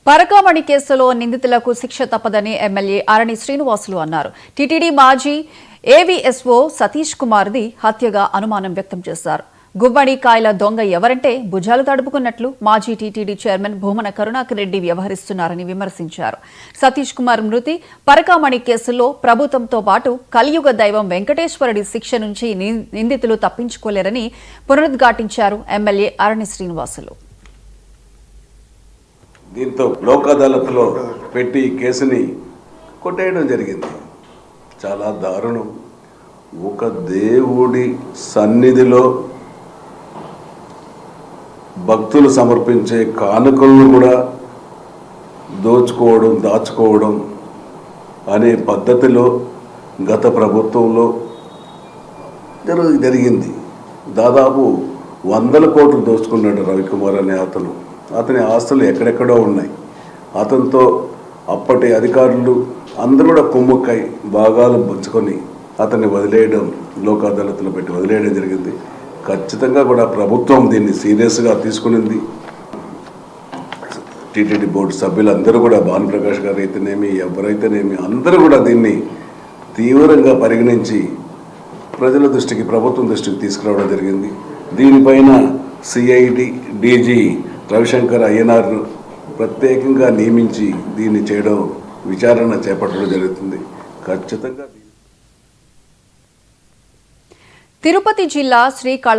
పరకామణి కేసులో నిందితులకు శిక్ష తప్పదని ఎమ్మెల్యే ఆరణి శ్రీనివాసులు అన్నారు. టీటీడీ మాజీ ఏవీఎస్ఓ సతీష్ కుమార్ది హత్యగా అనుమానం వ్యక్తం చేశారు. గుమ్మడికాయల దొంగ ఎవరంటే భుజాలు తడుపుకున్నట్లు మాజీ టీటీడీ చైర్మన్ భూమన కరుణాకర్ రెడ్డి వ్యవహరిస్తున్నారని విమర్శించారు. సతీష్ కుమార్ మృతి, పరకామణి కేసులో ప్రభుత్వంతో పాటు కలియుగ దైవం వెంకటేశ్వరుడి శిక్ష నుంచి నిందితులు తప్పించుకోలేరని పునరుద్ఘాటించారు ఎమ్మెల్యే ఆరణి శ్రీనివాసులు. దీంతో లోక్ అదాలత్లో పెట్టి కేసుని కొట్టేయడం జరిగింది. చాలా దారుణం. ఒక దేవుడి సన్నిధిలో భక్తులు సమర్పించే కానుకలను కూడా దాచుకోవడం అనే పద్ధతిలో గత ప్రభుత్వంలో జరిగింది. దాదాపు 100 కోట్లు దోచుకున్నాడు రవికుమార్ అనే అతని ఆస్తులు ఎక్కడెక్కడో ఉన్నాయి. అతనితో అప్పటి అధికారులు అందరూ కూడా కుమ్ముక్కై భాగాలు పంచుకొని అతన్ని వదిలేయడం, లోక్ అదాలత్లో పెట్టి వదిలేయడం జరిగింది. ఖచ్చితంగా కూడా ప్రభుత్వం దీన్ని సీరియస్గా తీసుకునింది. టీటీడీ బోర్డు సభ్యులందరూ కూడా భానుప్రకాష్ గారు అయితేనేమి ఎవరైతేనేమి అందరూ కూడా దీన్ని తీవ్రంగా పరిగణించి ప్రజల దృష్టికి, ప్రభుత్వం దృష్టికి తీసుకురావడం జరిగింది. దీనిపైన సిఐడి డీజీ రవిశంకర్ అయ్యనార్ను ప్రత్యేకంగా నియమించి దీన్ని విచారణ చేపట్టడం జరుగుతుంది. ఖచ్చితంగా తిరుపతి జిల్లా శ్రీకాళహస్తి